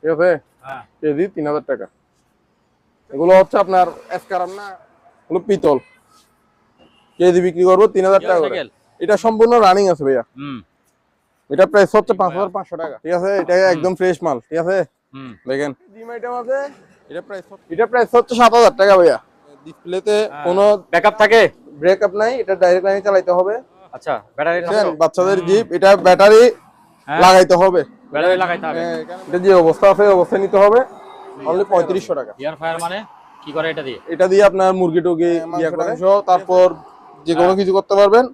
ঠিক আছে কেজি 3000 টাকা। এগুলো হচ্ছে আপনার এসকারাম না, এগুলো পিতল, কেজি বিক্রি করবো 3000 টাকা করে। এটা সম্পূর্ণ রানিং আছে ভাইয়া। এটা প্রাইস হচ্ছে 5500 টাকা। ঠিক আছে, এটা একদম ফ্রেশ মাল। ঠিক আছে, দেখেন ডিম আইটেম আছে। এটা প্রাইস হচ্ছে 7000 টাকা ভাইয়া। ডিসপ্লেতে কোনো ব্যাকআপ থাকে? ব্রেকআপ নাই, এটা ডাইরেক্ট লাইনে চালাতে হবে। আচ্ছা, ব্যাটারি বাচ্চাদের জিপ, এটা ব্যাটারি লাগাইতে হবে। ব্যাটারি লাগাইতে হবে। এটা যে অবস্থা আছে অবস্থায় নিতে হবে। অনলি 3500 টাকা। এয়ার ফায়ার মানে কি করে এটা দিয়ে? এটা দিয়ে আপনার মুরগি টুরগি মাংস, তারপর যে কোনো কিছু করতে পারবেন।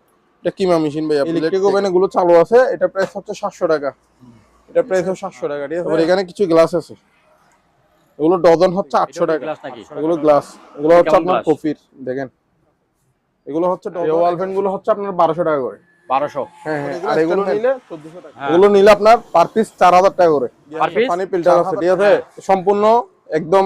এটা কিমা মেশিন ভাইয়া, ইলেকট্রিক ওভেন এগুলো চালু আছে। এটা প্রাইস হচ্ছে 700 টাকা। এটা প্রাইস হচ্ছে 700 টাকা। ঠিক আছে, এখানে কিছু গ্লাস আছে, এগুলো ডজন হচ্ছে 800 টাকা। এগুলো গ্লাস, এগুলো হচ্ছে আপনার কফির। দেখেন এগুলো হচ্ছে ওয়াল ফ্যান গুলো হচ্ছে আপনার 1200 টাকা করে। 1200? হ্যাঁ হ্যাঁ। আর এগুলো নিলে 1400 টাকা। এগুলো নিলে আপনার পার পিস 4000 টাকা করে। পানি ফিল্টার আছে। ঠিক আছে, সম্পূর্ণ একদম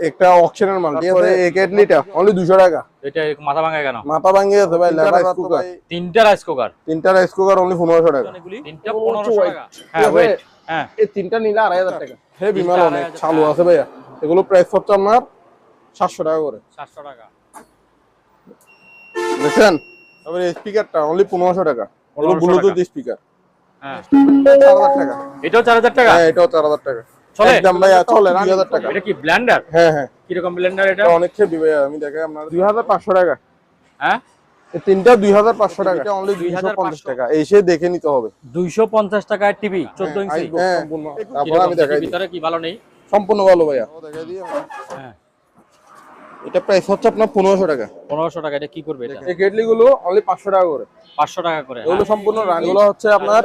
একটা অকশনের মাল। ঠিক আছে, এই কেটলিটা অনলি 200 টাকা। এটা মাথা ভাঙা কেন? মাথা ভাঙিয়ে আছে ভাই। রাইস কুকার, তিনটা রাইস কুকার, অনলি 1500 টাকা। তিনটা 1500 টাকা। হ্যাঁ ওয়েট, হ্যাঁ এই তিনটা নিলে 2500 টাকা। হেভি মাল অনেক চালু আছে ভাইয়া। এগুলো প্রাইস হচ্ছে আপনার 700 টাকা করে। 700 টাকা দেখছেন? তারপরে স্পিকারটা অনলি 1500 টাকা। হলো ব্লুটুথ স্পিকার। হ্যাঁ 4000 টাকা। এটাও 4000 টাকা? হ্যাঁ এটাও 4000 টাকা। চলে একদম ভাইয়া, চলে 2000 টাকা। এটা কি ব্লেন্ডার? হ্যাঁ হ্যাঁ। কি রকম ব্লেন্ডার এটা? অনেক হেভি ভাইয়া, আমি দেখাই আপনার 2500 টাকা। হ্যাঁ এই তিনটা 2500 টাকা। এটা অনলি 250 টাকা। এসে দেখে নিতে হবে। 250 টাকায় টিভি 14 ইঞ্চি। হ্যাঁ, তারপর আমি দেখাই দিই। ভিতরে কি ভালো নেই? সম্পূর্ণ ভালো ভাইয়া, দেখাই দিই। হ্যাঁ, এটা প্রাইস হচ্ছে আপনার 1500 টাকা। 1500 টাকা। এটা কি করবে এটা? এই কেটলি গুলো অনলি 500 টাকা করে। 500 টাকা করে। এগুলো সম্পূর্ণ রান। এগুলো হচ্ছে আপনার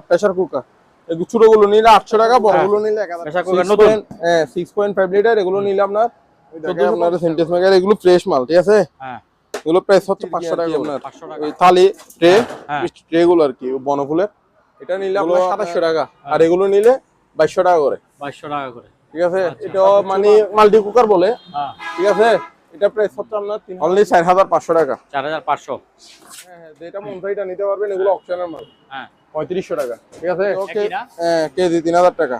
প্রেসার কুকার। এই ছোট গুলো নিলে 800 টাকা, বড় গুলো নিলে 1000 প্রেসার কুকার নতুন। হ্যাঁ 6.5 লিটার। এগুলো নিলে আপনার আপনার সেন্টেন্স মেকার। এগুলো ফ্রেশ মাল। ঠিক আছে, হ্যাঁ এগুলো প্রাইস হচ্ছে 500 টাকা। আপনার 500 টাকা। ওই থালি ট্রে, হ্যাঁ ট্রে গুলো আর কি বনফুলের, এটা নিলে আপনার 2700 টাকা। আর এগুলো নিলে 2200 টাকা করে। 2200 টাকা করে। ঠিক আছে, এটা মানে মাল্টি কুকার বলে। হ্যাঁ ঠিক আছে, এটা প্রাইস হচ্ছে আপনার অনলি 4500 টাকা। 4500। হ্যাঁ হ্যাঁ, যেটা মন চাইটা নিতে পারবেন। এগুলো অপশনাল মাল। হ্যাঁ 3500 টাকা। ঠিক আছে, ওকে। হ্যাঁ কেজি 3000 টাকা।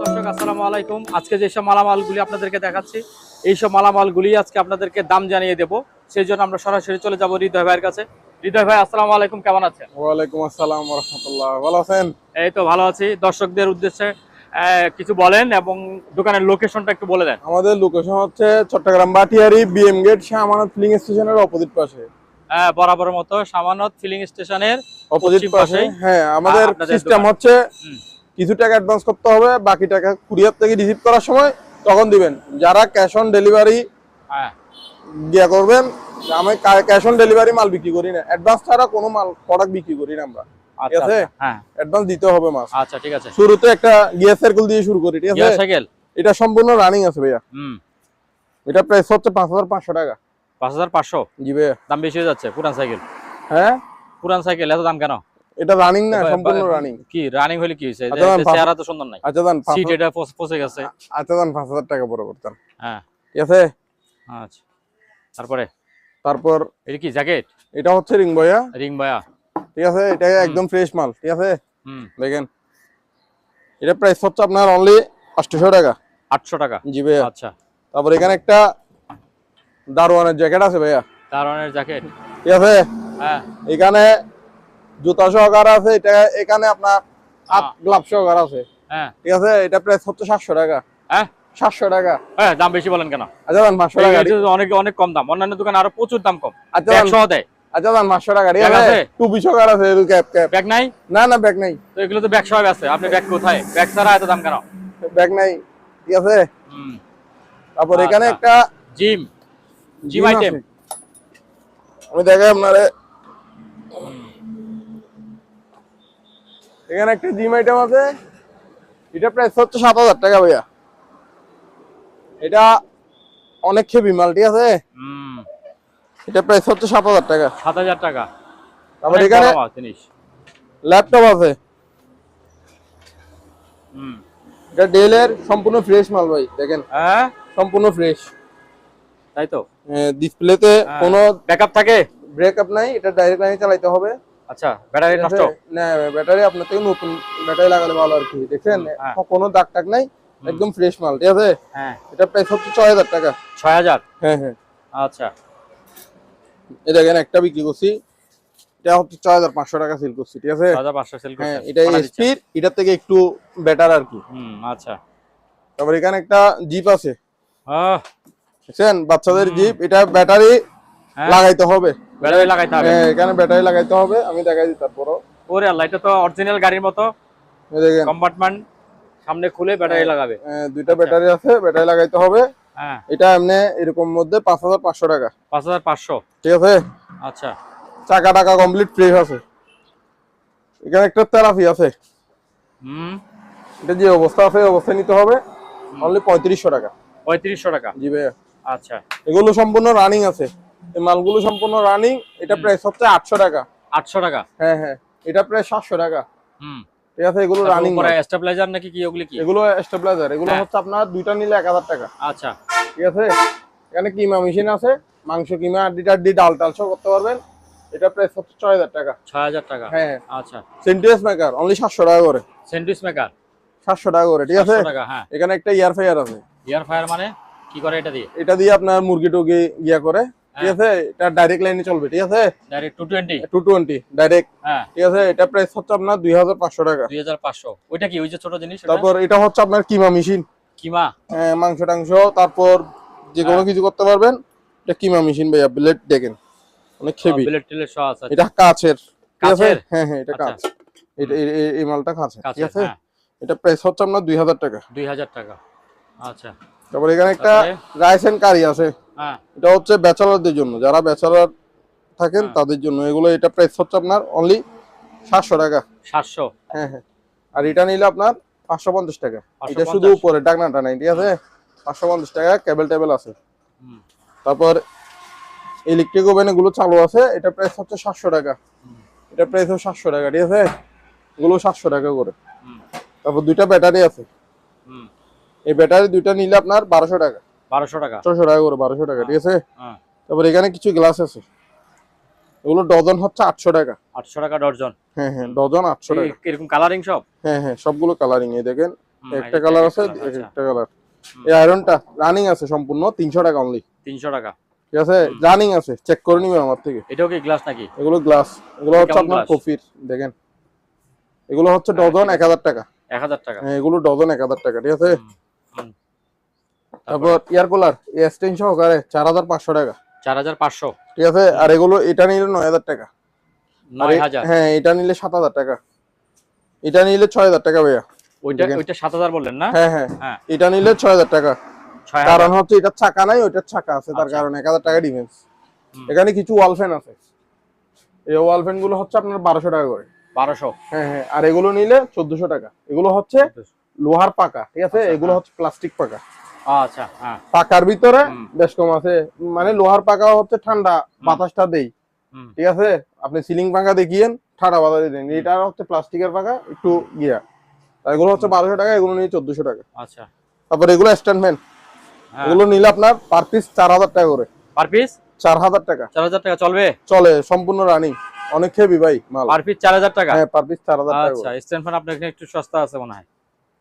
দর্শক আসসালামু আলাইকুম। আজকে যেসব মালামালগুলি আপনাদেরকে দেখাচ্ছি, এইসব মালামালগুলি আজকে আপনাদেরকে দাম জানিয়ে দেবো। সেই জন্য আমরা সরাসরি চলে যাব হৃদয় ভাইয়ের কাছে। হৃদয় ভাই আসসালামু আলাইকুম, কেমন আছেন? ওয়ালাইকুম আসসালাম ওয়া রাহমাতুল্লাহ। ভালো আছেন? এই তো ভালো আছি। দর্শকদের উদ্দেশ্যে কিছু বলেন এবং দোকানের লোকেশনটা একটু বলে দেন। আমাদের লোকেশন হচ্ছে Chittagong Batiari BM gate Shah Amanat feeling স্টেশনের অপোজিট পাশে। বরাবরের মতো সামানত ফিলিং স্টেশনের অপোজিট পাশে। হ্যাঁ, আমাদের সিস্টেম হচ্ছে কিছু টাকা অ্যাডভান্স করতে হবে, বাকি টাকা কুরিয়ার থেকে রিসিভ করার সময় তখন দিবেন। যারা ক্যাশ অন ডেলিভারি দিয়া করবেন, আমি ক্যাশ অন ডেলিভারি মাল বিক্রি করি না। অ্যাডভান্স ছাড়া কোনো মাল প্রোডাক্ট বিক্রি করি না আমরা। ঠিক আছে, হ্যাঁ অ্যাডভান্স দিতে হবে মাল। আচ্ছা ঠিক আছে। শুরুতে একটা গিয়ার সাইকেল দিয়ে শুরু করি। ঠিক আছে, গিয়ার সাইকেল এটা সম্পূর্ণ রানিং আছে ভাইয়া। এটা প্রাইস হচ্ছে 5500 টাকা। 5500? জি ভাইয়া, দাম বেশি হয়ে যাচ্ছে। পুরান সাইকেল। হ্যাঁ পুরান সাইকেল এত দাম কেন? এটা রানিং না, সম্পূর্ণ রানিং। কি রানিং হলে কি হইছে? চেহারা তো সুন্দর নাই। আচ্ছা দেন, সিট এটা পচে গেছে। আচ্ছা দেন 5000 টাকা বরাবর দেন। হ্যাঁ ঠিক আছে। আচ্ছা, তারপর এটা কি জ্যাকেট? এটা হচ্ছে রিং বয়া। রিং বয়া। ঠিক আছে, এটা একদম ফ্রেশ মাল। ঠিক আছে, দেখেন এটা প্রাইস হচ্ছে আপনার অনলি 800 টাকা। 800 টাকা? জি ভাইয়া। আচ্ছা, তারপর এখানে একটা দারোয়ানের জ্যাকেট আছে ভাইয়া। দারোয়ানের জ্যাকেট? ঠিক আছে, হ্যাঁ এখানে জুতা সহকার আছে। এটা এখানে আপনার হাত গ্লাভ সহকার আছে। হ্যাঁ ঠিক আছে, এটা প্রাইস হচ্ছে 700 টাকা। হ্যাঁ 700 টাকা। হ্যাঁ, দাম বেশি বলেন কেন? আচ্ছা দেন 500 টাকা। অনেক অনেক কম দাম। অন্যান্য দোকানে আরো প্রচুর দাম কম। আচ্ছা 100 দেয়। আচ্ছা দেন 500 টাকা। ঠিক আছে, টুপি সহকার আছে। ক্যাপ ব্যাগ নাই? না না, ব্যাগ নাই। তো এগুলো তো ব্যাগ সহ আছে। আপনি ব্যাগ কোথায়? ব্যাগ ছাড়া এত দাম কেন? ব্যাগ নাই। ঠিক আছে, তারপর এখানে একটা জিম আইটেম আমি দেখাই আপনারে। এখানে একটা জিম আইটেম আছে। এটা প্রাইস হচ্ছে 7000 টাকা ভাইয়া। এটা অনেক হেভি মাল। ঠিক আছে, এটা প্রাইস হচ্ছে 7000 টাকা। 7000 টাকা। তারপর এখানে জিনিস ল্যাপটপ আছে। এটা ডেলের সম্পূর্ণ ফ্রেশ মাল ভাই। দেখেন, হ্যাঁ সম্পূর্ণ ফ্রেশ। তাই তো? ডিসপ্লেতে কোনো ব্যাকআপ থাকে? ব্রেকআপ নাই, এটা ডাইরেক্ট লাইনে চালাতে হবে। আচ্ছা, ব্যাটারি নষ্ট? না, ব্যাটারি আপনার থেকে নতুন ব্যাটারি লাগালে ভালো আর কি। দেখেন কোনো দাগ টাগ নাই, একদম ফ্রেশ মাল, ঠিক আছে? হ্যাঁ। এটা প্রাইস হচ্ছে 6000 টাকা। 6000? হ্যাঁ হ্যাঁ। আচ্ছা, এই দেখেন একটা বিক্রি করছি, এটা হচ্ছে 6500 টাকা সেল করছি, ঠিক আছে? 6500 সেল করছেন? হ্যাঁ, এটা স্পিড এটার থেকে একটু বেটার আর কি। আচ্ছা। তারপর এখানে একটা জিপ আছে, দেখছেন বাচ্চাদের হুম। জিপ, এটা ব্যাটারি লাগাইতে হবে। ব্যাটারি লাগাইতে হবে? হ্যাঁ, এখানে ব্যাটারি লাগাইতে হবে, আমি দেখাই দিই তারপরও। ওরে আল্লাহ, এটা তো অরিজিনাল গাড়ির মতো। এই দেখেন কম্পার্টমেন্ট সামনে খুলে ব্যাটারি লাগাবে। দুইটা ব্যাটারি আছে, ব্যাটারি লাগাইতে হবে। হ্যাঁ, এটা এমনি এরকম মধ্যে 5500 টাকা। 5500? ঠিক আছে। আচ্ছা। চাকা টাকা কমপ্লিট ফ্রেশ আছে। এখানে একটা থেরাপি আছে, এটা যে অবস্থা আছে এই অবস্থায় নিতে হবে, অনলি 3500 টাকা। 3500 টাকা? জি ভাইয়া। আচ্ছা। এগুলো সম্পূর্ণ রানিং আছে, এই মালগুলো সম্পূর্ণ রানিং। এটা প্রাইস হচ্ছে 800 টাকা। 800 টাকা? হ্যাঁ হ্যাঁ, এটা প্রায় 700 টাকা। ঠিক আছে, এগুলো রানিং। পরে স্টেবিলাইজার নাকি কি ওগুলো? কি এগুলো স্টেবিলাইজার, এগুলো হচ্ছে আপনার দুইটা নিলে 1000 টাকা। আচ্ছা, ঠিক আছে। এখানে কিমা মেশিন আছে, মাংস কিমা আড্ডি ডাল টাল সব করতে পারবেন। এটা প্রাইস হচ্ছে 6000 টাকা। 6000 টাকা? হ্যাঁ। আচ্ছা। সেন্টিএস মেকার অনলি 700 টাকা করে। স্যান্ডউইচ মেকার 700 টাকা করে, ঠিক আছে? 700 টাকা। হ্যাঁ। এখানে একটা ইয়ার ফায়ার আছে। ইয়ার ফায়ার মানে কি করে এটা দিয়ে? এটা দিয়ে আপনার মুরগি টুরগি গিয়া করে, ঠিক আছে? এটা ডাইরেক্ট লাইনে চলবে, ঠিক আছে? ডাইরেক্ট 220? 220 ডাইরেক্ট। হ্যাঁ, ঠিক আছে। এটা প্রাইস হচ্ছে আপনার 2500 টাকা। 2500? ওইটা কি, ওই যে ছোট জিনিস? তারপর এটা হচ্ছে আপনার কিমা মেশিন। কিমা? হ্যাঁ, মাংস টাংস তারপর যে কোনো কিছু করতে পারবেন। এটা কিমা মেশিন ভাইয়া, ব্লেড দেখেন অনেক হেভি। ব্লেড টিলের সহ আছে? এটা কাচের, ঠিক আছে? কাচের? হ্যাঁ হ্যাঁ, এটা কাচ। এটা এই মালটা কাচের, ঠিক আছে? হ্যাঁ। এটা প্রাইস হচ্ছে আপনার 2000 টাকা। 2000 টাকা? আচ্ছা। তারপর এখানে একটা রাইস এন্ড কারি আছে। হ্যাঁ। এটা হচ্ছে ব্যাচেলরদের জন্য, যারা ব্যাচেলর থাকেন তাদের জন্য এগুলো। এটা প্রাইস হচ্ছে আপনার অনলি 700 টাকা। 700? হ্যাঁ হ্যাঁ। আর এটা নিলে আপনার 550 টাকা। এটা শুধু উপরে ডাকনাটা নাই, ঠিক আছে? 550 টাকা। কেবল টেবিল আছে। তারপর ইলেকট্রিক ওভেন এগুলো চালু আছে, এটা প্রাইস হচ্ছে 700 টাকা। এটা প্রাইস হচ্ছে 700 টাকা, ঠিক আছে? এগুলো 700 টাকা করে। তারপর দুইটা ব্যাটারি আছে, এই ব্যাটারি দুইটা নিলে আপনার 1200 টাকা। 1200 টাকা? 600 টাকা করে, 1200 টাকা, ঠিক আছে? তারপর এখানে কিছু গ্লাস আছে, এগুলো ডজন হচ্ছে 800 টাকা। 800 টাকা ডজন? হ্যাঁ হ্যাঁ, ডজন 800 টাকা। এরকম কালারিং সব? হ্যাঁ হ্যাঁ, সবগুলো কালারিং। এই দেখেন একটা কালার আছে, একটা কালার। এই আয়রনটা রানিং আছে সম্পূর্ণ, 300 টাকা অনলি। 300 টাকা? ঠিক আছে, রানিং আছে, চেক করে নিবেন আমার থেকে। এটাও কি গ্লাস নাকি? এগুলো গ্লাস, এগুলো হচ্ছে আপনার কফির। দেখেন এগুলো হচ্ছে ডজন 1000 টাকা। 1000 টাকা? হ্যাঁ, এগুলো ডজন 1000 টাকা, ঠিক আছে? তারপর এয়ার কুলার এক্সটেনশন সহকারে 4500 টাকা। 4500? ঠিক আছে। আর এগুলো এটা নিলে 9000 টাকা। 9000? হ্যাঁ, এটা নিলে 7000 টাকা। এটা নিলে 6000 টাকা ভাইয়া। ওইটা 7000 বললেন না? হ্যাঁ হ্যাঁ, এটা নিলে 6000 টাকা। কারণ হচ্ছে এটা চাকা নাই, ওইটার চাকা আছে, তার কারণে 1000 টাকা ডিফারেন্স। এখানে কিছু ওয়াল ফ্যান আছে, এই ওয়াল ফ্যান গুলো হচ্ছে আপনার 1200 টাকা করে। 1200? হ্যাঁ হ্যাঁ। আর এগুলো নিলে 1400 টাকা। এগুলো হচ্ছে লোহার পাকা, ঠিক আছে? এগুলো হচ্ছে প্লাস্টিক পাকা। আচ্ছা। হ্যাঁ, পাকার ভিতরে বেশ কম আছে, মানে লোহার পাকা হচ্ছে ঠান্ডা বাতাসটা দেই, ঠিক আছে? আপনি সিলিং পাকা দেখিয়েন ঠান্ডা বাতাস দেন। এটা হচ্ছে প্লাস্টিকের পাকা, একটু গিয়া। এগুলো হচ্ছে 1200 টাকা, এগুলো নিয়ে 1400 টাকা। আচ্ছা। তারপর এগুলো স্ট্যান্ড ফ্যান, এগুলো নিলে আপনার পার পিস 4000 টাকা করে। পার পিস 4000 টাকা? 4000 টাকা চলবে? চলে, সম্পূর্ণ রানিং, অনেক হেভি ভাই মাল। পার পিস 4000 টাকা? হ্যাঁ, পার পিস 4000 টাকা। আচ্ছা, স্ট্যান্ড ফ্যান আপনার এখানে একটু সস্তা আছে মনে হয়।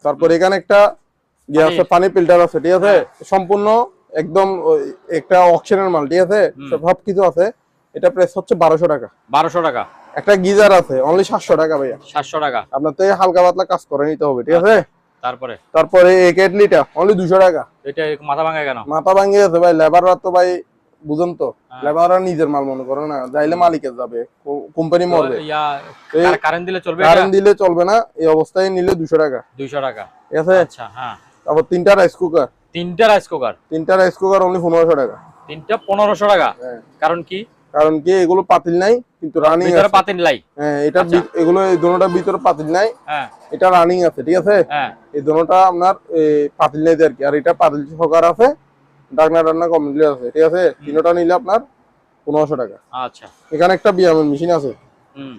তারপর এখানে একটা আছে, পানি ফিল্টার আছে, ঠিক আছে? সম্পূর্ণ একদম একটা অকশনের মাল, ঠিক আছে? সব কিছু আছে। এটা প্রাইস হচ্ছে 1200 টাকা। 1200 টাকা? একটা গিজার আছে অনলি 700 টাকা ভাইয়া। 700 টাকা? আপনার তো হালকা পাতলা কাজ করে নিতে হবে, ঠিক আছে? তারপরে এই কেটলিটা অনলি 200 টাকা। এটা মাথা ভাঙা কেন? মাথা ভাঙিয়ে আছে ভাই, লেবাররা তো ভাই বুঝুন তো, লেবাররা নিজের মাল মনে করে না, যাইলে মালিকের যাবে, কোম্পানি মরবে। কারেন্ট দিলে চলবে? কারেন্ট দিলে চলবে না, এই অবস্থায় নিলে 200 টাকা। 200 টাকা? ঠিক আছে। আচ্ছা। হ্যাঁ। তারপর তিনটা রাইস কুকার। তিনটা রাইস কুকার? তিনটা রাইস কুকার অনলি 1500 টাকা। তিনটা 1500 টাকা? কারণ কি? কারণ কি, এগুলো পাতিল নাই কিন্তু রানিং আছে। ভিতরে পাতিল নাই? হ্যাঁ, এটা এগুলো এই দুটোটার ভিতরে পাতিল নাই। হ্যাঁ, এটা রানিং আছে, ঠিক আছে? হ্যাঁ, এই দুটোটা আপনার পাতিল নাই আর কি। আর এটা পাতিল সহকার আছে, ডাকনা কমপ্লিট আছে, ঠিক আছে? তিনটা নিলে আপনার 1500 টাকা। আচ্ছা। এখানে একটা বিয়ামের মেশিন আছে,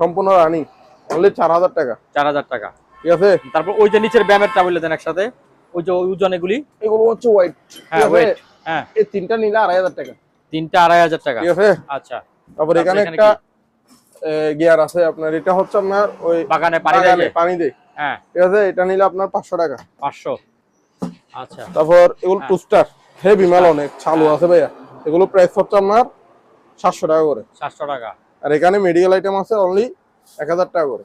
সম্পূর্ণ রানিং, অনলি 4000 টাকা। 4000 টাকা? ঠিক আছে। তারপর ওই যে নিচের ব্যায়ামেরটা বলে দেন একসাথে, ওই যে ওজন এগুলি? এগুলো হচ্ছে ওয়েট। হ্যাঁ, ওয়েট। হ্যাঁ এই তিনটা নিলে 2500 টাকা। তিনটা 2500 টাকা। ঠিক আছে। আচ্ছা তারপর এখানে একটা গিয়ার আছে আপনার, এটা হচ্ছে আপনার ওই বাগানে পানি দেয়। হ্যাঁ ঠিক আছে, এটা নিলে আপনার 500 টাকা। 500। আচ্ছা তারপর এগুলো টুস্টার হেভি মাল অনেক চালু আছে ভাইয়া, এগুলো প্রাইস হচ্ছে আপনার 700 টাকা করে। 700 টাকা। আর এখানে মেডিকেল আইটেম আছে অনলি 1000 টাকা করে।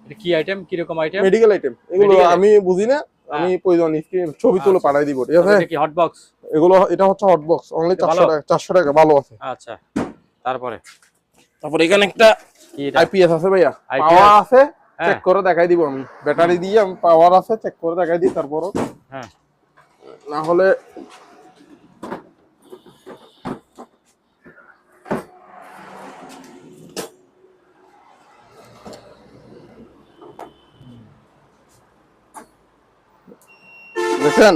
এটা কি আইটেম, কি রকম আইটেম? মেডিকেল আইটেম এগুলো Medical আমি বুঝি না, আমি প্রয়োজন ছবি তুলে পাঠাই দিব। ঠিক আছে, এটা কি হট বক্স? এগুলো এটা হচ্ছে হট বক্স অনলি 400 টাকা। 400 টাকা ভালো আছে। আচ্ছা তারপরে এখানে একটা কি এটা? আইপিএস আছে ভাইয়া, IPS পাওয়ার আছে, হ্যাঁ। চেক করে দেখাই দিব আমি। ব্যাটারি দিয়ে আমি পাওয়ার আছে চেক করে দেখাই দিই, তারপরও হ্যাঁ না হলে দেখেন।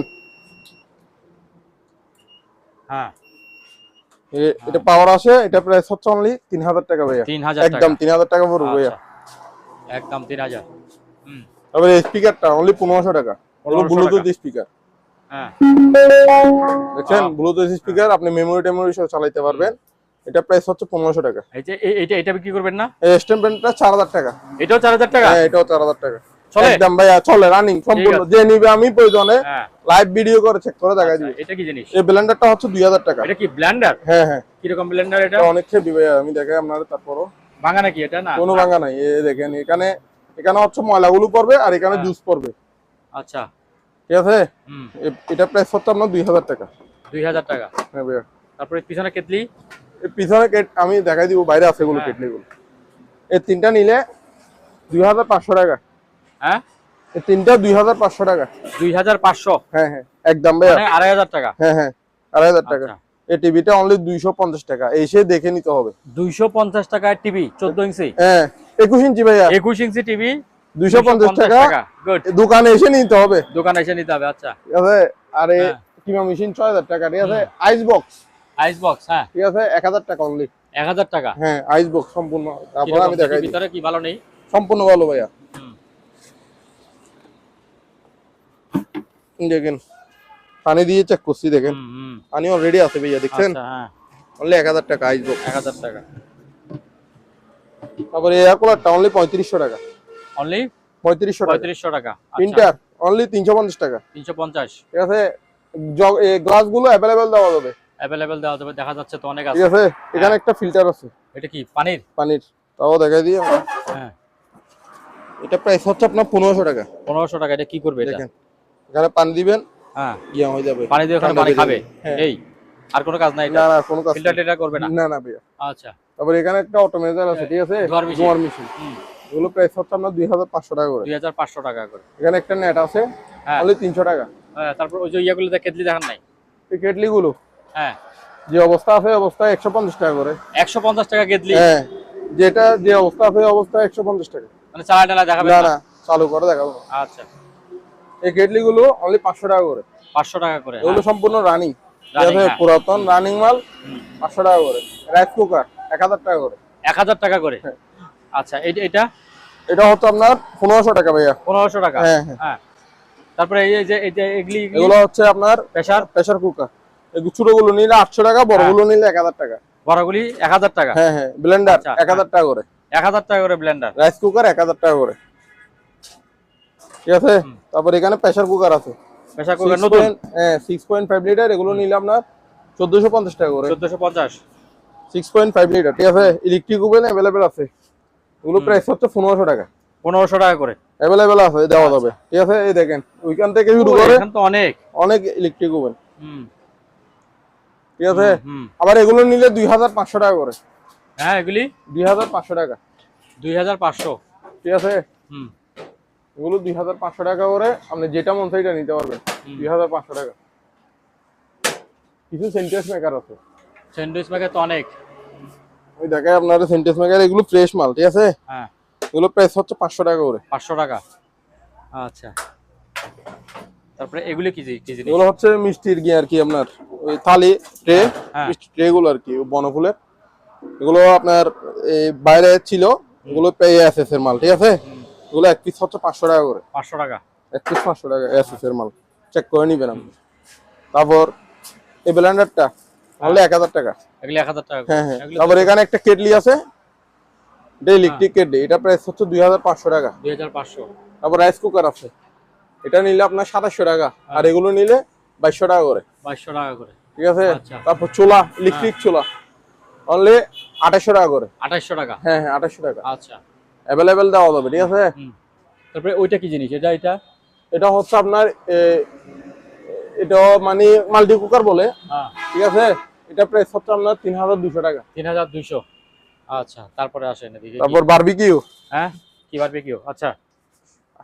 হ্যাঁ এটা পাওয়ার আছে, এটা প্রাইস হচ্ছে অনলি 3000 টাকা ভাইয়া। 3000 টাকা। একদম 3000 টাকা পড়বে ভাইয়া। আচ্ছা, একদম 3000। হুম তারপরে স্পিকারটা অনলি 1500 টাকা। 1500 ব্লুটুথ টাকা। স্পিকার হ্যাঁ দেখছেন, ব্লুটুথ স্পিকার আপনি মেমোরি টেমোরি সহ চালাতে পারবেন। এটা প্রাইস হচ্ছে 1500 টাকা। এই যে এটা বিক্রি করবেন না? এই স্ট্যাম্প প্যান্টটা 4000 টাকা। এটাও 4000 টাকা? হ্যাঁ, এটাও 4000 টাকা। চলে? একদম ভাইয়া চলে, রানিং সম্পূর্ণ। যে নিবে আমি প্রয়োজনে হ্যাঁ লাইভ ভিডিও করে চেক করে দেখাই দিই। এটা কি জিনিস? এই ব্লেন্ডারটা হচ্ছে 2000 টাকা। এটা কি ব্লেন্ডার? হ্যাঁ হ্যাঁ, কি রকম ব্লেন্ডার এটা? এটা অনেক হেভি ভাইয়া, আমি দেখাই আপনাদের। তারপরও ভাঙা নাকি এটা? না কোনো ভাঙা নাই। এই দেখেন, এখানে হচ্ছে ময়লাগুলো পড়বে আর এখানে হ্যাঁ। জুস পড়বে। আচ্ছা ঠিক আছে। হুম এটা প্রাইস হচ্ছে আপনার 2000 টাকা। 2000 টাকা। হ্যাঁ ভাইয়া। তারপরে পিছনে কেতলি? এই পিছনে আমি দেখাই দিব, বাইরে আছে এগুলো হ্যাঁ। কেটলিগুলো। এই তিনটা নিলে 2500 টাকা। হ্যাঁ এই তিনটা 2500 টাকা। 2500? হ্যাঁ হ্যাঁ, একদম ভাইয়া। মানে 2500 টাকা। হ্যাঁ হ্যাঁ, 2500 টাকা। আচ্ছা। এই টিভিটা অনলি 250 টাকা, এসে দেখে নিতে হবে। 250 টাকায় টিভি 14 ইঞ্চি? হ্যাঁ, 21 ইঞ্চি ভাইয়া। 21 ইঞ্চি টিভি 250 টাকা। গুড। দোকানে এসে নিতে হবে। দোকানে এসে নিতে হবে। আচ্ছা ঠিক আছে। আর এই হ্যাঁ। কিমা মেশিন 6000 টাকা। ঠিক আছে। Ice box, ice box? হ্যাঁ ঠিক আছে, 1000 টাকা অনলি। 1000 টাকা। হ্যাঁ, আইস বক্স সম্পূর্ণ। তারপর কিরকম আমি দেখাই দিই। ভিতরে কি ভালো নেই? সম্পূর্ণ ভালো ভাইয়া। হুম দেখেন, পানি দিয়ে চেক করছি, দেখেন হুম, হুম। পানি অলরেডি আছে ভাইয়া, দেখছেন। আচ্ছা হ্যাঁ অনলি 1000 টাকা আইস বক্স। 1000 টাকা। তারপরে এয়ার কুলারটা অনলি 3500 টাকা। অনলি 3500 টাকা। 3500 টাকা। আচ্ছা প্রিন্টার অনলি 350 টাকা। 350। ঠিক আছে। গ্লাস গুলো অ্যাভেলেবেল দেওয়া যাবে। অ্যাভেলেবেল দেওয়া যাবে, দেখা যাচ্ছে তো অনেক ঠিক আছে। আছে। এখানে একটা ফিল্টার আছে। এটা কি পানির? পানির, তাও দেখাই দিই। হ্যাঁ এটা প্রাইস হচ্ছে আপনার 1500 টাকা। 1500 টাকা। এটা কি করবে এটা? দেখেন, এখানে পানি দিবেন, হ্যাঁ ইয়া হয়ে যাবে। পানি দিয়ে ওখানে পানি খাবে? হ্যাঁ। এই আর কোনো কাজ নাই না এটা? না, কোনো কাজ ফিল্টার টিল্টার করবে না? না না ভাইয়া। আচ্ছা তারপরে এখানে একটা অটোমেজার আছে। ঠিক আছে, ধোয়ার মেশিন। ধোয়ার মেশিন। হুম এগুলো প্রাইস হচ্ছে আপনার 2500 টাকা করে। 2500 টাকা করে। এখানে একটা নেট আছে হ্যাঁ অনলি 300 টাকা। হ্যাঁ তারপর ওই যে ইয়াগুলো কেতলি দেখান নাই? এই কেটলি গুলো হ্যাঁ যে অবস্থা আছে, অবস্থায় 150 টাকা করে। 150 টাকা কেতলি? হ্যাঁ, যেটা যে অবস্থা আছে, অবস্থায় 150 টাকা। মানে চালা টালা দেখাবেন না না? না, চালু করে দেখাবো। আচ্ছা এই কেটলি গুলো অনলি 500 টাকা করে। 500 টাকা করে। এগুলো সম্পূর্ণ রানিং। Running, হ্যাঁ। পুরাতন রানিং মাল। হুম। 500 টাকা করে। রাইস কুকার 1000 টাকা করে। 1000 টাকা করে। হ্যাঁ। আচ্ছা এটা এটা হচ্ছে আপনার 1500 টাকা ভাইয়া। 1500 টাকা। হ্যাঁ হ্যাঁ। হ্যাঁ তারপরে এই যে এগুলি এগুলো হচ্ছে আপনার প্রেসার কুকার। এই ছোট গুলো নিলে 800 টাকা, বড় গুলো নিলে 1000 টাকা। বড়গুলি 1000 টাকা? হ্যাঁ হ্যাঁ। ব্লেন্ডার আচ্ছা, 1000 টাকা করে। 1000 টাকা করে ব্লেন্ডার। রাইস কুকার 1000 টাকা করে। ঠিক আছে। তারপর এখানে প্রেসার কুকার আছে। প্রেসার কুকার নতুন? হ্যাঁ, 6.5 লিটার। এগুলো নিলে আপনার 1450 টাকা করে। 1450। 6.5 লিটার। ঠিক আছে। ইলেকট্রিক ওভেন अवेलेबल আছে। এগুলো প্রাইস হচ্ছে 1500 টাকা। 1500 টাকা করে अवेलेबल আছে, দেওয়া যাবে। ঠিক আছে। এই দেখেন, ওইখান থেকে শুরু করে এখান তো অনেক অনেক ইলেকট্রিক ওভেন। হুম ঠিক আছে। হুম। আবার এগুলো নিলে 2500 টাকা করে। হ্যাঁ এগুলি 2500 টাকা। 2500। ঠিক আছে। হুম এগুলো 2500 টাকা করে। আপনি যেটা মন চাই নিতে পারবেন। 2500 টাকা। কিছু সেন্টেন্স মেকার আছে। স্যান্ডউইচ মেকার তো অনেক। ওই দেখেন আপনার সেন্টেন্স মেকার, এগুলো ফ্রেশ মাল। ঠিক আছে। হ্যাঁ এগুলো প্রাইস হচ্ছে 500 টাকা করে। 500 টাকা। আচ্ছা তারপরে এগুলি কি জিনিস? এগুলো হচ্ছে মিষ্টির গিয়ে আর কি, আপনার ওই থালি ট্রে, হ্যাঁ। মিষ্টি ট্রে গুলো আর কি, বনফুলের। এগুলো আপনার এই বাইরে ছিল, এগুলো এসএস এর মাল। ঠিক আছে। এগুলো এক পিস হচ্ছে 500 টাকা করে। 500 টাকা। এক পিস 500 টাকা এসএস এর মাল। চেক করে নিবেন আপনি। তারপর এই ব্লেন্ডারটা অনলি 1000 টাকা। এগুলি 1000 টাকা। হ্যাঁ হ্যাঁ। তারপর এখানে একটা কেটলি আছে, এটা ইলেকট্রিক কেটলি, এটা প্রাইস হচ্ছে 2500 টাকা। 2500। তারপর রাইস কুকার আছে, এটা নিলে আপনার 2700 টাকা, আর এগুলো নিলে 2200 টাকা করে। 2200 টাকা করে, ঠিক আছে। আচ্ছা। তারপর চুলা, ইলেকট্রিক চুলা অনলি 2800 টাকা করে। 2800 টাকা। হ্যাঁ হ্যাঁ 2800 টাকা। আচ্ছা, অ্যাভেলেবেল দেওয়া যাবে। ঠিক আছে। তারপরে ওইটা কি জিনিস? এটা এটা হচ্ছে আপনার এটা মানে মাল্টি কুকার বলে। ঠিক আছে। এটা প্রাইস হচ্ছে আপনার 3200 টাকা। 3200। আচ্ছা, তারপরে আসেন এদিকে। তারপর বারবিকিউ। হ্যাঁ, কি বারবিকিউ? আচ্ছা,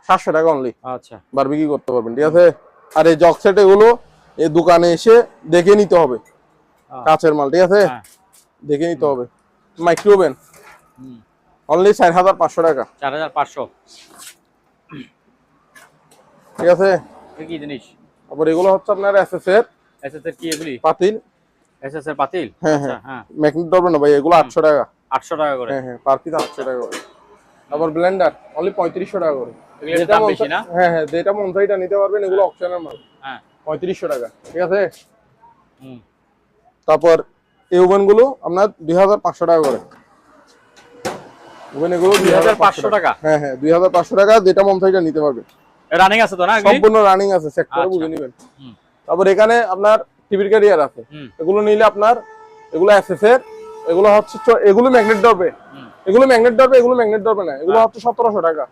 700 টাকা অনলি। আচ্ছা, বারবিকিউ করতে পারবেন। ঠিক আছে। আর এই জগ সেট এগুলো এই দোকানে এসে দেখে নিতে হবে, কাঁচের মাল। ঠিক আছে। দেখে নিতে হবে। মাইক্রোওভেন অনলি 4500 টাকা। 4500। ঠিক আছে। কি জিনিস? তারপর এগুলো হচ্ছে আপনার এসএস এর কি এগুলি? পাতিল। এসএস এর পাতিল। হ্যাঁ হ্যাঁ। ম্যাগনেট ধরবে না ভাই, এগুলো 800 টাকা। 800 টাকা করে। হ্যাঁ হ্যাঁ, পার পিস 800 টাকা করে। তারপর ব্লেন্ডার অনলি 3500 টাকা করে। এগুলোর দাম বেশি না? হ্যাঁ হ্যাঁ, যেটা মন চাই এটা নিতে পারবেন, এগুলো অপশনাল মাল। 3500 টাকা। ঠিক আছে। তারপর এই ওভেন গুলো আপনার 2500 টাকা করে। ওভেন এগুলো 2500 টাকা। হ্যাঁ হ্যাঁ, 2500 টাকা, যেটা মন চাই এটা নিতে পারবেন। রানিং আছে তো না? সম্পূর্ণ রানিং আছে, চেক করে বুঝে নেবেন। তারপর এখানে আপনার টিভির ক্যারিয়ার আছে, এগুলো নিলে আপনার এগুলো এসএস এর, এগুলো হচ্ছে এগুলো ম্যাগনেট ধরবে, এগুলো ম্যাগনেট ধরবে, এগুলো ম্যাগনেট ধরবে না, এগুলো হচ্ছে 1700 টাকা,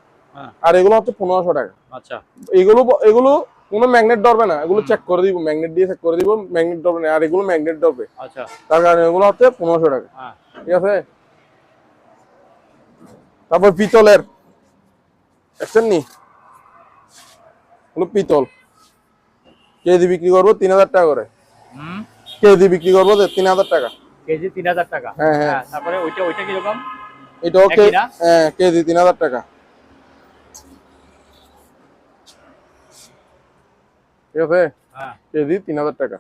আর এগুলো হচ্ছে 1500 টাকা। আচ্ছা, এগুলো কোনো ম্যাগনেট ধরবে না, এগুলো চেক করে দিব, ম্যাগনেট দিয়ে চেক করে দিব, ম্যাগনেট ধরবে না, আর এগুলো ম্যাগনেট ধরবে। আচ্ছা, তার কারণে এগুলো হচ্ছে 1500 টাকা। ঠিক আছে। তারপর পিতলের দেখছেন নি, পিতল কেজি বিক্রি করবো 3000 টাকা করে। কেজি বিক্রি করবো 3000 টাকা। কেজি 3000 টাকা। হ্যাঁ হ্যাঁ। তারপরে ওইটা কি রকম? এটাও কেজি 3000 টাকা। ঠিক আছে। কেজি 3000 টাকা।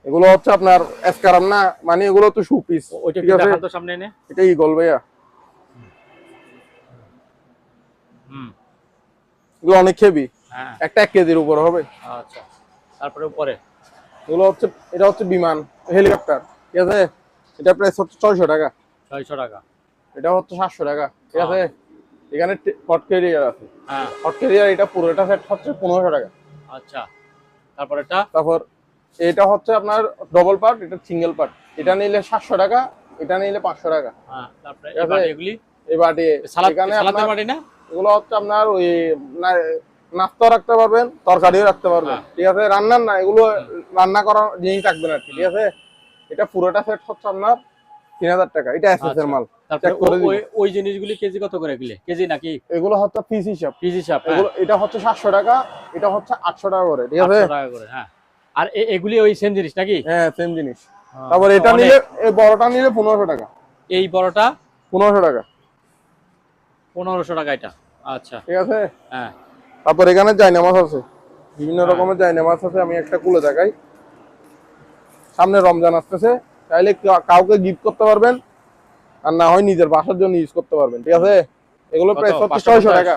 এগুলো হচ্ছে আপনার এসকারাম না, মানে এগুলো তো শু পিস। ওইটা কি দেখান তো সামনে এনে? এটা ইগল ভাইয়া। এগুলো অনেক হেভি, একটা 1 কেজির উপর হবে। আচ্ছা, তারপরে উপরে এগুলো হচ্ছে, এটা হচ্ছে বিমান, হেলিকপ্টার। ঠিক আছে। এটা প্রাইস হচ্ছে 600 টাকা। 600 টাকা। এটা হচ্ছে 700 টাকা। ঠিক আছে। এখানে হট ক্যারিয়ার আছে। হট ক্যারিয়ার এটা পুরোটা সেট হচ্ছে 1500 টাকা। আচ্ছা, তারপর এটা হচ্ছে আপনার ডবল পার্ট, এটা সিঙ্গেল পার্ট। এটা নিলে 700 টাকা, এটা নিলে 500 টাকা। তারপরে এই বাটি, এগুলি এই বাটি সালাদের বাটি না? এগুলো হচ্ছে আপনার ওই নাস্তা রাখতে পারবেন, তরকারিও রাখতে পারবেন। ঠিক আছে। রান্নার না, এগুলো রান্না করার জিনিস রাখবেন আর কি। ঠিক আছে। এটা পুরোটা সেট হচ্ছে আপনার 3000 টাকা। এটা এসএস এর মাল। ওই জিনিসগুলি কেজি কত করে? কেজি নাকি এগুলো হচ্ছে পিস হিসাব। এগুলো এটা হচ্ছে 700 টাকা, এটা হচ্ছে 800 টাকা করে। ঠিক আছে। 800 টাকা করে। হ্যাঁ। আর এগুলি ওই সেম জিনিস নাকি? হ্যাঁ, সেম জিনিস। তারপর এটা নিলে, এই বড়টা নিলে 1500 টাকা। এই বড়টা 1500 টাকা। 1500 টাকা এটা। আচ্ছা, ঠিক আছে। হ্যাঁ। তারপর এখানে জায়নামাজ আছে, বিভিন্ন রকমের জায়নামাজ আছে। আমি একটা খুলে দেখাই। সামনে রমজান আসতেছে, চাইলে কাউকে গিফট করতে পারবেন, আর না হয় নিজের বাসার জন্য ইউজ করতে পারবেন। ঠিক আছে। এগুলো প্রাইস হচ্ছে 600 টাকা।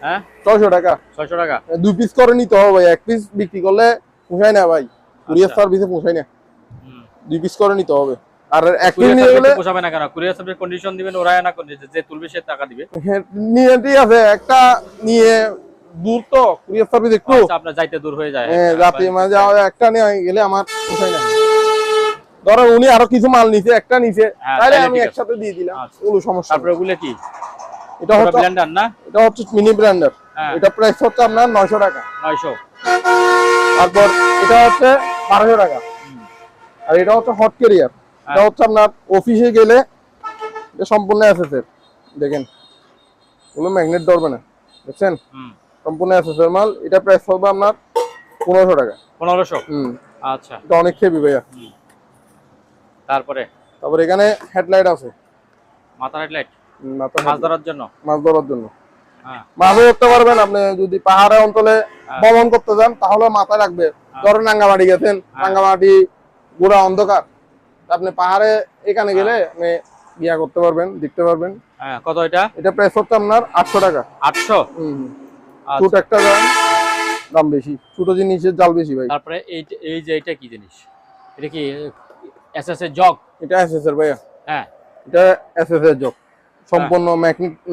হ্যাঁ, 600 টাকা। 600 টাকা। 2 পিস করে নিতে হবে ভাই, 1 পিস বিক্রি করলে পোষায় না ভাই, কুরিয়ার সার্ভিসে পোষায় না। 2 পিস করে নিতে হবে। আর এক পিস নিয়ে গেলে পোষাবে না কেন? কুরিয়ার সার্ভিস কন্ডিশন দিবেন, ওরাই না করে যে তুলবে সে টাকা দিবে। নিয়ে ঠিক আছে, একটা নিয়ে দূর তো কুরিয়ার সার্ভিস একটু আপনার যাইতে দূর হয়ে যায়। হ্যাঁ, রাতে মানে যাও, একটা নিয়ে গেলে আমার পোষায় না। ধরো উনি আরো কিছু মাল নিছে, একটা নিছে, তাহলে আমি একসাথে দিয়ে দিলাম, কোনো সমস্যা। তারপরে ওগুলো কি? এটা হচ্ছে ব্লেন্ডার না? এটা হচ্ছে মিনি ব্লেন্ডার। এটা প্রাইস হচ্ছে আপনার 900 টাকা। 900। তারপর এটা হচ্ছে 1200 টাকা। আর এটা হচ্ছে হট ক্যারিয়ার। এটা হচ্ছে আপনার অফিসে গেলে এটা সম্পূর্ণ এসএস এর। দেখেন, কোনো ম্যাগনেট ধরবে না, দেখছেন, সম্পূর্ণ এসএস এর মাল। এটা প্রাইস হবে আপনার 1500 টাকা। 1500। আচ্ছা, এটা অনেক হেভি ভাইয়া। তারপরে এখানে হেডলাইট আছে, মাথার হেডলাইট, মাছ ধরার জন্য। মাছ ধরতে পারবেন আপনি যদি পাহাড়ে অঞ্চলে ভ্রমণ করতে যান, তাহলে মাথায় রাখবে। ধরেন রাঙ্গামাটি গেছেন, রাঙ্গামাটি পুরা অন্ধকার, আপনি পাহাড়ে এখানে গেলে আপনি ইয়া করতে পারবেন, দেখতে পারবেন। কত এটা? এটা প্রাইস হচ্ছে আপনার 800 টাকা। 800। ছোট একটা দাম বেশি, ছোট জিনিসের জাল বেশি ভাই। তারপরে এই যে এটা কি জিনিস, এটা কি এসএস এর জগ? এটা এসএস এর ভাইয়া, হ্যাঁ এটা এসএস এর জগ, সম্পূর্ণ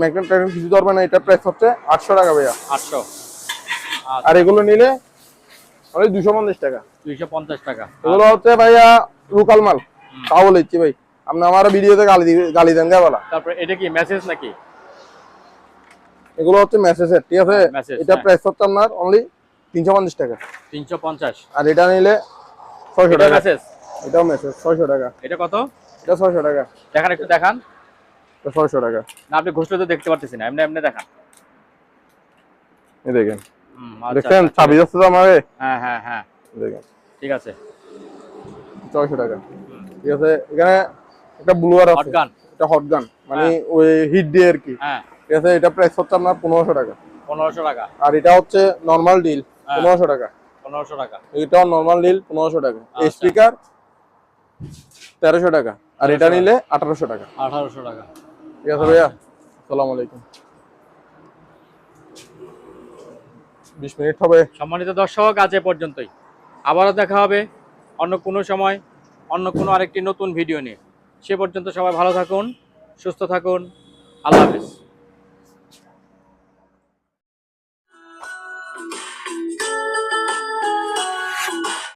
ম্যাগনেট কিছু ধরবে না। এটা প্রাইস হচ্ছে 800 টাকা ভাইয়া। 800। আর এগুলো নিলে ওই 250 টাকা। 250 টাকা। এগুলো হচ্ছে ভাইয়া লোকাল মাল, তাও বলেছি ভাই, আপনি আমার ভিডিওতে গালি দেন গাওয়ালা। তারপরে এটা কি মেসেজ নাকি? এগুলো হচ্ছে মেসেজের, ঠিক আছে। এটা প্রাইস হচ্ছে আপনার অনলি 350 টাকা। 350। আর এটা নিলে 600 টাকা। মেসেজ, এটাও মেসেজ 600 টাকা। এটা কত? এটা 600 টাকা। দেখান, একটু দেখান। এটা 600 টাকা। না আপনি ঘষলে তো দেখতে পারতেছি না, এমনি এমনি দেখান। এই দেখেন, আচ্ছা, দেখেন আচ্ছা, ছাবি যাচ্ছে তো আমারে। হ্যাঁ হ্যাঁ হ্যাঁ, দেখেন ঠিক আছে। 600 টাকা, ঠিক আছে। এখানে একটা ব্লুয়ার আছে, হটগান। এটা হট গান, মানে ওই হিট দিয়ে আর কি, হ্যাঁ ঠিক আছে। এটা প্রাইস হচ্ছে আপনার 1500 টাকা। 1500 টাকা। আর এটা হচ্ছে নরমাল ডিল, 1500 টাকা। 1500 টাকা। এটাও নরমাল ডিল 1500 টাকা। এই আচ্ছা। স্পিকার 1300 টাকা। আর এটা নিলে 1800 টাকা। 1800 টাকা। ঠিক আছে ভাইয়া, আসসালামু আলাইকুম। 20 মিনিট হবে। সম্মানিত দর্শক, আজ এ পর্যন্তই। আবারও দেখা হবে অন্য কোনো সময়, অন্য কোনো আরেকটি নতুন ভিডিও নিয়ে। সে পর্যন্ত সবাই ভালো থাকুন, সুস্থ থাকুন। আল্লাহ হাফেজ।